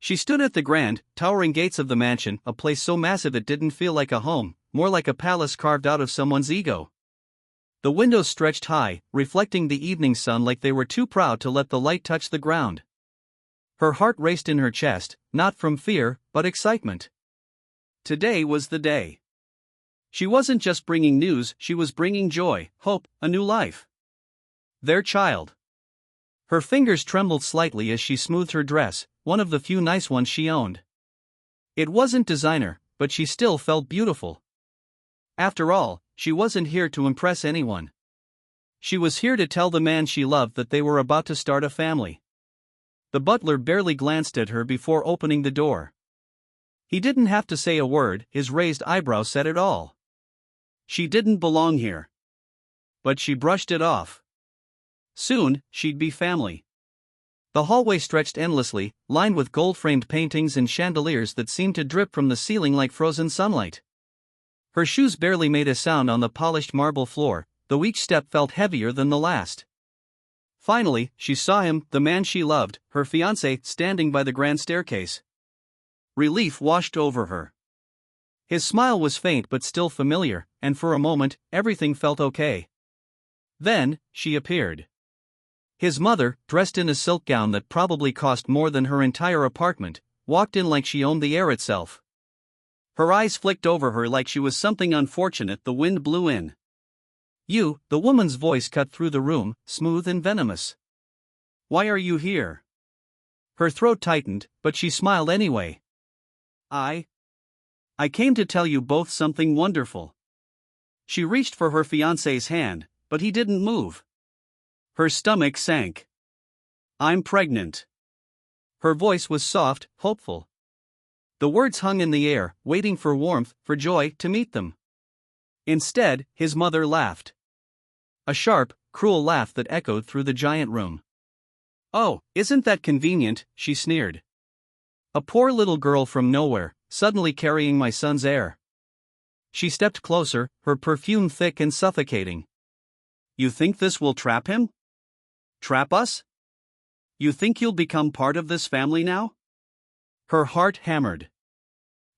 She stood at the grand, towering gates of the mansion, a place so massive it didn't feel like a home, more like a palace carved out of someone's ego. The windows stretched high, reflecting the evening sun like they were too proud to let the light touch the ground. Her heart raced in her chest, not from fear, but excitement. Today was the day. She wasn't just bringing news, she was bringing joy, hope, a new life. Their child. Her fingers trembled slightly as she smoothed her dress, one of the few nice ones she owned. It wasn't designer, but she still felt beautiful. After all, she wasn't here to impress anyone. She was here to tell the man she loved that they were about to start a family. The butler barely glanced at her before opening the door. He didn't have to say a word, his raised eyebrows said it all. She didn't belong here. But she brushed it off. Soon, she'd be family. The hallway stretched endlessly, lined with gold-framed paintings and chandeliers that seemed to drip from the ceiling like frozen sunlight. Her shoes barely made a sound on the polished marble floor, though each step felt heavier than the last. Finally, she saw him, the man she loved, her fiancé, standing by the grand staircase. Relief washed over her. His smile was faint but still familiar, and for a moment, everything felt okay. Then, she appeared. His mother, dressed in a silk gown that probably cost more than her entire apartment, walked in like she owned the air itself. Her eyes flicked over her like she was something unfortunate the wind blew in. "You," the woman's voice cut through the room, smooth and venomous. "Why are you here?" Her throat tightened, but she smiled anyway. I came to tell you both something wonderful." She reached for her fiancé's hand, but he didn't move. Her stomach sank. "I'm pregnant." Her voice was soft, hopeful. The words hung in the air, waiting for warmth, for joy to meet them. Instead, his mother laughed. A sharp, cruel laugh that echoed through the giant room. "Oh, isn't that convenient," she sneered. "A poor little girl from nowhere, suddenly carrying my son's heir." She stepped closer, her perfume thick and suffocating. "You think this will trap him? Trap us? You think you'll become part of this family now?" Her heart hammered.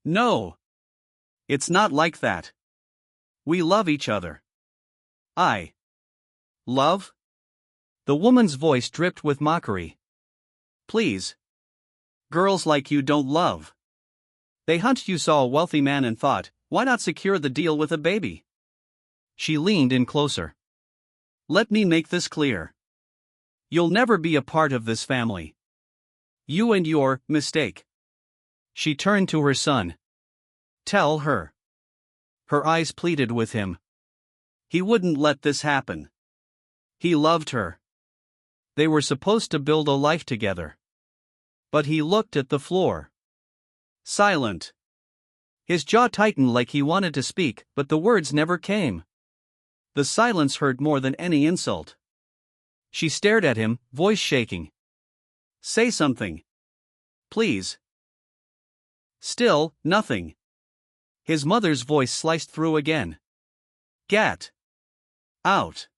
"No. It's not like that. We love each other." Love?" The woman's voice dripped with mockery. "Please. Girls like you don't love. They hunt." You saw a wealthy man and thought, why not secure the deal with a baby? She leaned in closer. "Let me make this clear. You'll never be a part of this family. You and your mistake." She turned to her son. "Tell her." Her eyes pleaded with him. He wouldn't let this happen. He loved her. They were supposed to build a life together. But he looked at the floor. Silent. His jaw tightened like he wanted to speak, but the words never came. The silence hurt more than any insult. She stared at him, voice shaking. "Say something. Please." Still, nothing. His mother's voice sliced through again. "Get out."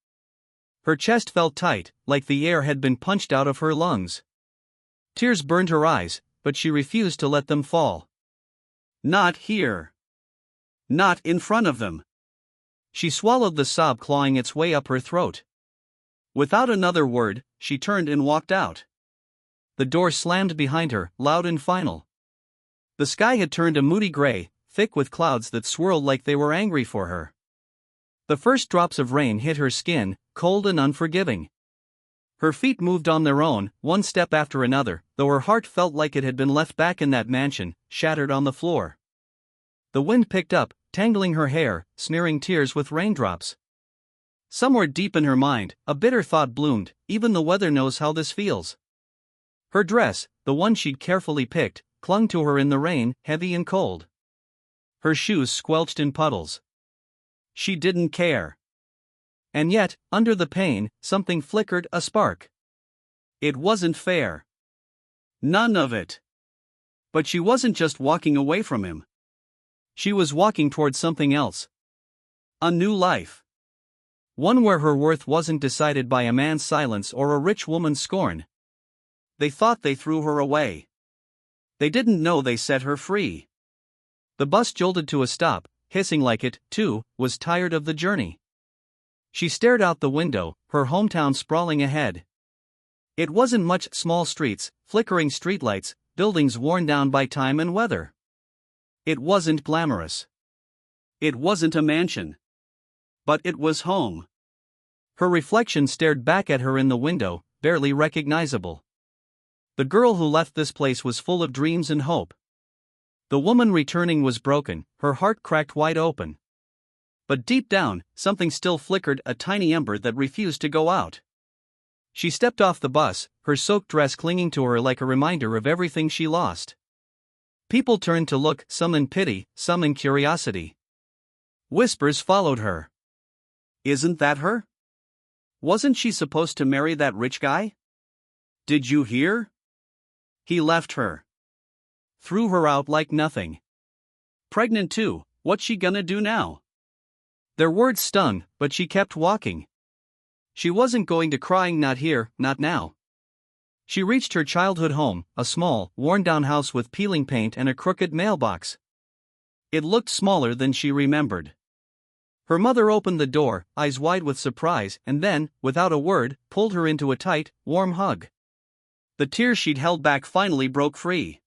Her chest felt tight, like the air had been punched out of her lungs. Tears burned her eyes, but she refused to let them fall. "Not here. Not in front of them." She swallowed the sob clawing its way up her throat. Without another word, she turned and walked out. The door slammed behind her, loud and final. The sky had turned a moody gray, thick with clouds that swirled like they were angry for her. The first drops of rain hit her skin, cold and unforgiving. Her feet moved on their own, one step after another, though her heart felt like it had been left back in that mansion, shattered on the floor. The wind picked up, tangling her hair, smearing tears with raindrops. Somewhere deep in her mind, a bitter thought bloomed, even the weather knows how this feels. Her dress, the one she'd carefully picked, clung to her in the rain, heavy and cold. Her shoes squelched in puddles. She didn't care. And yet, under the pain, something flickered, a spark. It wasn't fair. None of it. But she wasn't just walking away from him. She was walking toward something else. A new life. One where her worth wasn't decided by a man's silence or a rich woman's scorn. They thought they threw her away. They didn't know they set her free. The bus jolted to a stop, hissing like it, too, was tired of the journey. She stared out the window, her hometown sprawling ahead. It wasn't much: small streets, flickering streetlights, buildings worn down by time and weather. It wasn't glamorous. It wasn't a mansion. But it was home. Her reflection stared back at her in the window, barely recognizable. The girl who left this place was full of dreams and hope. The woman returning was broken, her heart cracked wide open. But deep down, something still flickered, a tiny ember that refused to go out. She stepped off the bus, her soaked dress clinging to her like a reminder of everything she lost. People turned to look, some in pity, some in curiosity. Whispers followed her. "Isn't that her? Wasn't she supposed to marry that rich guy? Did you hear? He left her. Threw her out like nothing. Pregnant too, what's she gonna do now?" Their words stung, but she kept walking. She wasn't going to cry, not here, not now. She reached her childhood home, a small, worn-down house with peeling paint and a crooked mailbox. It looked smaller than she remembered. Her mother opened the door, eyes wide with surprise, and then, without a word, pulled her into a tight, warm hug. The tears she'd held back finally broke free.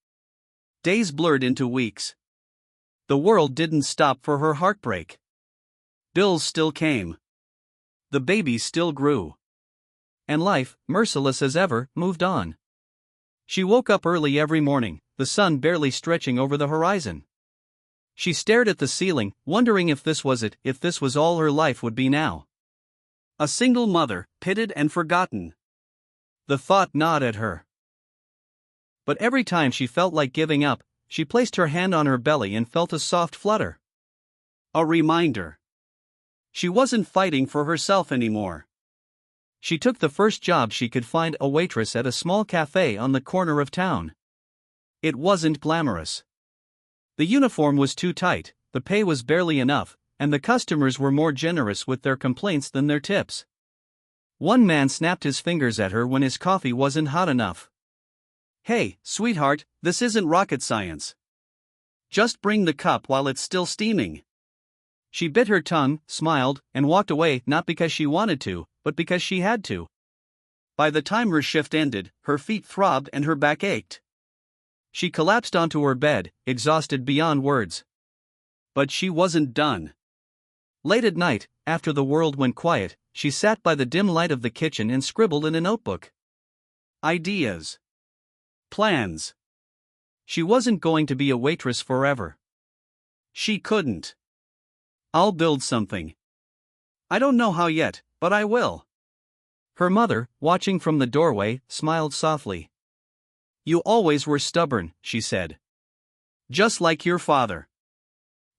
Days blurred into weeks. The world didn't stop for her heartbreak. Bills still came. The baby still grew. And life, merciless as ever, moved on. She woke up early every morning, the sun barely stretching over the horizon. She stared at the ceiling, wondering if this was it, if this was all her life would be now. A single mother, pitted and forgotten. The thought gnawed at her. But every time she felt like giving up, she placed her hand on her belly and felt a soft flutter. A reminder. She wasn't fighting for herself anymore. She took the first job she could find, a waitress at a small cafe on the corner of town. It wasn't glamorous. The uniform was too tight, the pay was barely enough, and the customers were more generous with their complaints than their tips. One man snapped his fingers at her when his coffee wasn't hot enough. "Hey, sweetheart, this isn't rocket science. Just bring the cup while it's still steaming." She bit her tongue, smiled, and walked away, not because she wanted to, but because she had to. By the time her shift ended, her feet throbbed and her back ached. She collapsed onto her bed, exhausted beyond words. But she wasn't done. Late at night, after the world went quiet, she sat by the dim light of the kitchen and scribbled in a notebook. Ideas. Plans. She wasn't going to be a waitress forever. She couldn't. "I'll build something. I don't know how yet, but I will." Her mother, watching from the doorway, smiled softly. "You always were stubborn," she said. "Just like your father."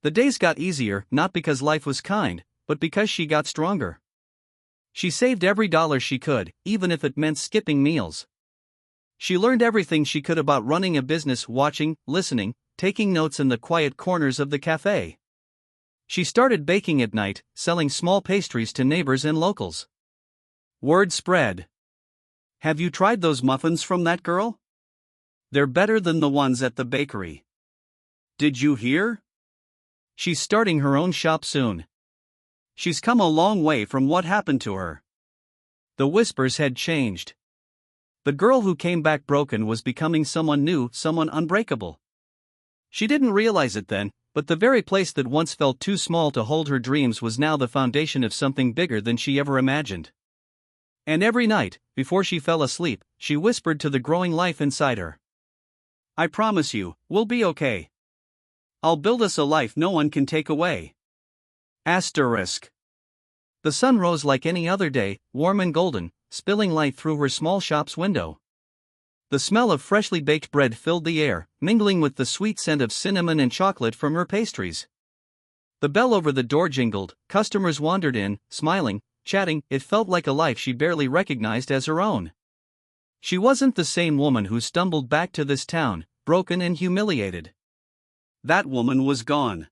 The days got easier, not because life was kind, but because she got stronger. She saved every dollar she could, even if it meant skipping meals. She learned everything she could about running a business, watching, listening, taking notes in the quiet corners of the cafe. She started baking at night, selling small pastries to neighbors and locals. Word spread. "Have you tried those muffins from that girl? They're better than the ones at the bakery. Did you hear? She's starting her own shop soon. She's come a long way from what happened to her." The whispers had changed. The girl who came back broken was becoming someone new, someone unbreakable. She didn't realize it then, but the very place that once felt too small to hold her dreams was now the foundation of something bigger than she ever imagined. And every night, before she fell asleep, she whispered to the growing life inside her, "I promise you, we'll be okay. I'll build us a life no one can take away." Asterisk. The sun rose like any other day, warm and golden, spilling light through her small shop's window. The smell of freshly baked bread filled the air, mingling with the sweet scent of cinnamon and chocolate from her pastries. The bell over the door jingled, customers wandered in, smiling, chatting. It felt like a life she barely recognized as her own. She wasn't the same woman who stumbled back to this town, broken and humiliated. That woman was gone.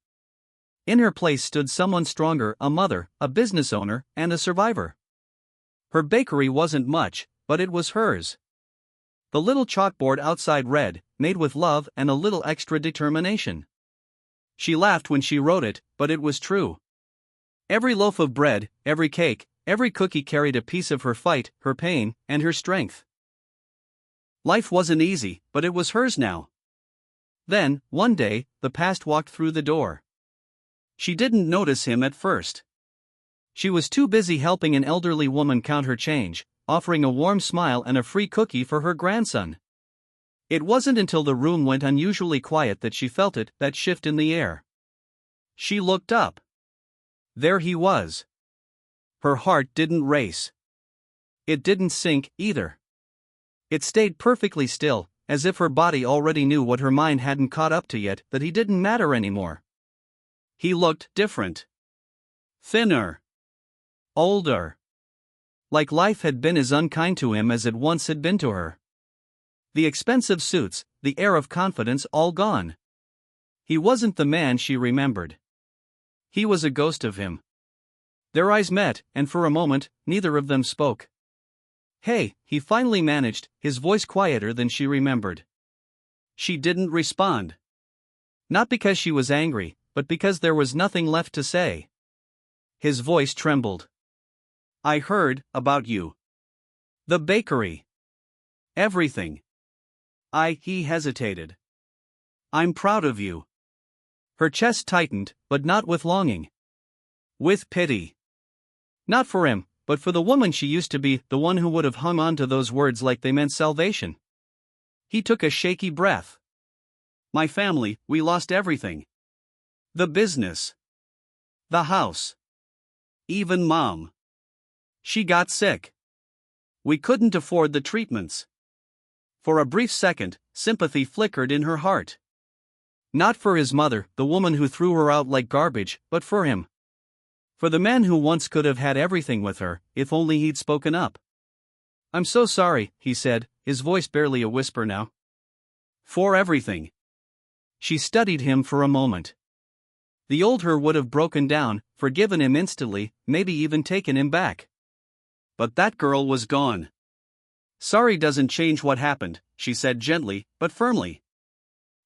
In her place stood someone stronger, a mother, a business owner, and a survivor. Her bakery wasn't much, but it was hers. The little chalkboard outside read, "Made with love and a little extra determination." She laughed when she wrote it, but it was true. Every loaf of bread, every cake, every cookie carried a piece of her fight, her pain, and her strength. Life wasn't easy, but it was hers now. Then, one day, the past walked through the door. She didn't notice him at first. She was too busy helping an elderly woman count her change, offering a warm smile and a free cookie for her grandson. It wasn't until the room went unusually quiet that she felt it, that shift in the air. She looked up. There he was. Her heart didn't race. It didn't sink, either. It stayed perfectly still, as if her body already knew what her mind hadn't caught up to yet, that he didn't matter anymore. He looked different. Thinner. Older. Like life had been as unkind to him as it once had been to her. The expensive suits, the air of confidence, all gone. He wasn't the man she remembered. He was a ghost of him. Their eyes met, and for a moment, neither of them spoke. "Hey," he finally managed, his voice quieter than she remembered. She didn't respond. Not because she was angry, but because there was nothing left to say. His voice trembled. "I heard about you. The bakery. Everything. He hesitated. I'm proud of you." Her chest tightened, but not with longing. With pity. Not for him, but for the woman she used to be, the one who would have hung on to those words like they meant salvation. He took a shaky breath. "My family, we lost everything. The business. The house. Even Mom. She got sick. We couldn't afford the treatments." For a brief second, sympathy flickered in her heart. Not for his mother, the woman who threw her out like garbage, but for him. For the man who once could have had everything with her, if only he'd spoken up. "I'm so sorry," he said, his voice barely a whisper now. "For everything." She studied him for a moment. The old her would have broken down, forgiven him instantly, maybe even taken him back. But that girl was gone. "Sorry doesn't change what happened," she said gently, but firmly.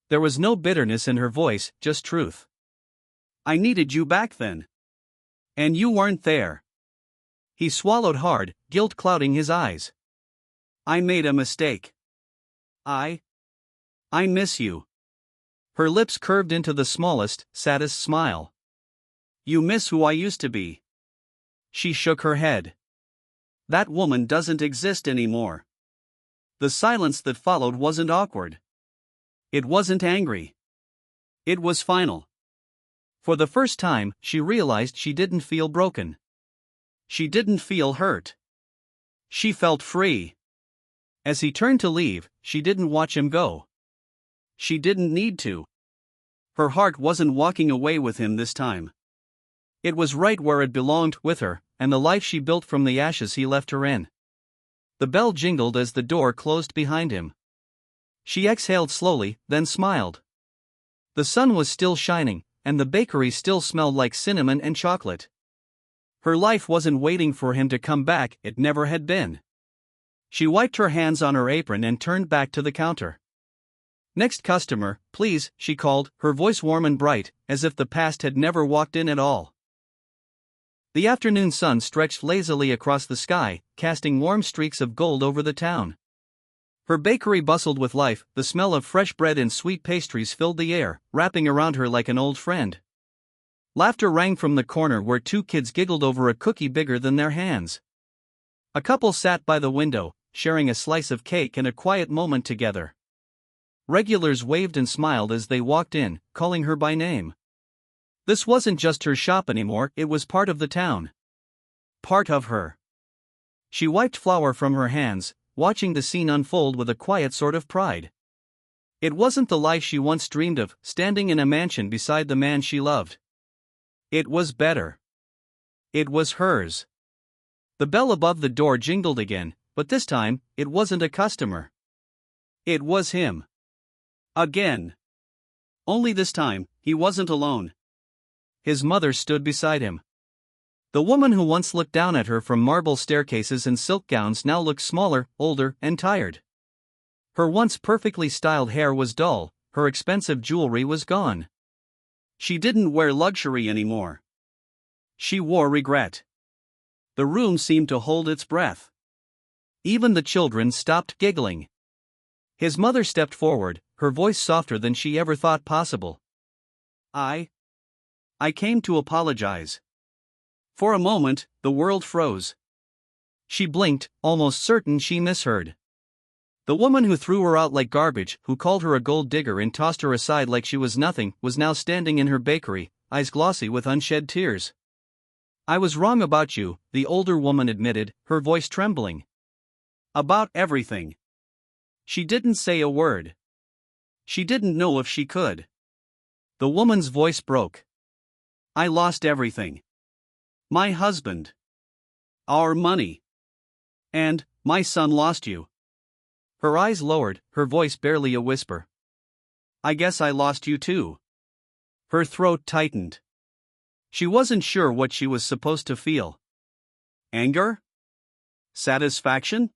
There was no bitterness in her voice, just truth. "I needed you back then. And you weren't there." He swallowed hard, guilt clouding his eyes. "I made a mistake. I miss you." Her lips curved into the smallest, saddest smile. "You miss who I used to be." She shook her head. "That woman doesn't exist anymore." The silence that followed wasn't awkward. It wasn't angry. It was final. For the first time, she realized she didn't feel broken. She didn't feel hurt. She felt free. As he turned to leave, she didn't watch him go. She didn't need to. Her heart wasn't walking away with him this time. It was right where it belonged, with her, and the life she built from the ashes he left her in. The bell jingled as the door closed behind him. She exhaled slowly, then smiled. The sun was still shining, and the bakery still smelled like cinnamon and chocolate. Her life wasn't waiting for him to come back, it never had been. She wiped her hands on her apron and turned back to the counter. "Next customer, please," she called, her voice warm and bright, as if the past had never walked in at all. The afternoon sun stretched lazily across the sky, casting warm streaks of gold over the town. Her bakery bustled with life, the smell of fresh bread and sweet pastries filled the air, wrapping around her like an old friend. Laughter rang from the corner where two kids giggled over a cookie bigger than their hands. A couple sat by the window, sharing a slice of cake and a quiet moment together. Regulars waved and smiled as they walked in, calling her by name. This wasn't just her shop anymore, it was part of the town. Part of her. She wiped flour from her hands, watching the scene unfold with a quiet sort of pride. It wasn't the life she once dreamed of, standing in a mansion beside the man she loved. It was better. It was hers. The bell above the door jingled again, but this time, it wasn't a customer. It was him. Again. Only this time, he wasn't alone. His mother stood beside him. The woman who once looked down at her from marble staircases and silk gowns now looked smaller, older, and tired. Her once perfectly styled hair was dull, her expensive jewelry was gone. She didn't wear luxury anymore. She wore regret. The room seemed to hold its breath. Even the children stopped giggling. His mother stepped forward, her voice softer than she ever thought possible. I came to apologize. For a moment, the world froze. She blinked, almost certain she misheard. The woman who threw her out like garbage, who called her a gold digger and tossed her aside like she was nothing, was now standing in her bakery, eyes glossy with unshed tears. I was wrong about you, the older woman admitted, her voice trembling. About everything. She didn't say a word. She didn't know if she could. The woman's voice broke. I lost everything. My husband. Our money. And, my son lost you. Her eyes lowered, her voice barely a whisper. I guess I lost you too. Her throat tightened. She wasn't sure what she was supposed to feel. Anger? Satisfaction?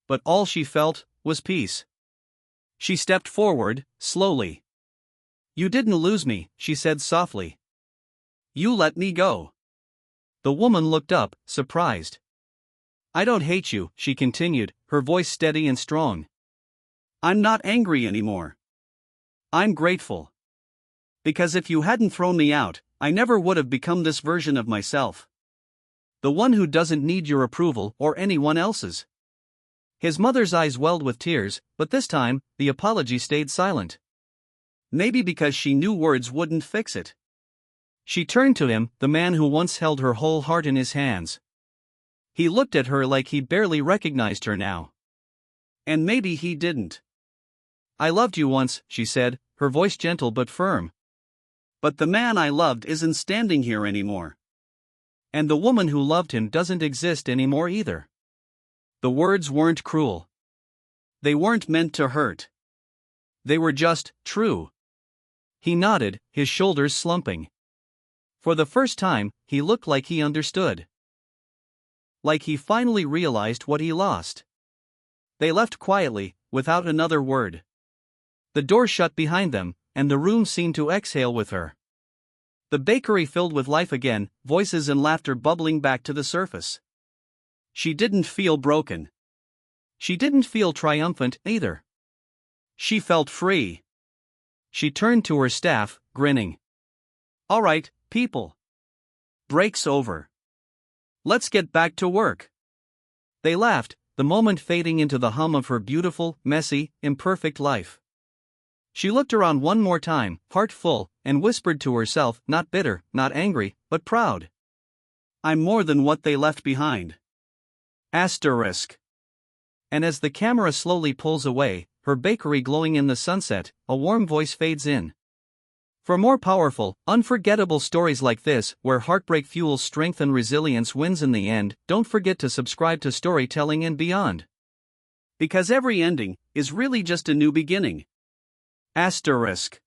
But all she felt was peace. She stepped forward, slowly. You didn't lose me, she said softly. You let me go. The woman looked up, surprised. I don't hate you, she continued, her voice steady and strong. I'm not angry anymore. I'm grateful. Because if you hadn't thrown me out, I never would have become this version of myself. The one who doesn't need your approval or anyone else's. His mother's eyes welled with tears, but this time, the apology stayed silent. Maybe because she knew words wouldn't fix it. She turned to him, the man who once held her whole heart in his hands. He looked at her like he barely recognized her now. And maybe he didn't. I loved you once, she said, her voice gentle but firm. But the man I loved isn't standing here anymore. And the woman who loved him doesn't exist anymore either. The words weren't cruel. They weren't meant to hurt. They were just true. He nodded, his shoulders slumping. For the first time, he looked like he understood. Like he finally realized what he lost. They left quietly, without another word. The door shut behind them, and the room seemed to exhale with her. The bakery filled with life again, voices and laughter bubbling back to the surface. She didn't feel broken. She didn't feel triumphant either. She felt free. She turned to her staff, grinning. All right, people. Break's over. Let's get back to work. They laughed, the moment fading into the hum of her beautiful, messy, imperfect life. She looked around one more time, heart full, and whispered to herself, not bitter, not angry, but proud. I'm more than what they left behind. Asterisk. And as the camera slowly pulls away, her bakery glowing in the sunset, a warm voice fades in. For more powerful, unforgettable stories like this, where heartbreak fuels strength and resilience wins in the end, don't forget to subscribe to Storytelling and Beyond. Because every ending is really just a new beginning. Asterisk.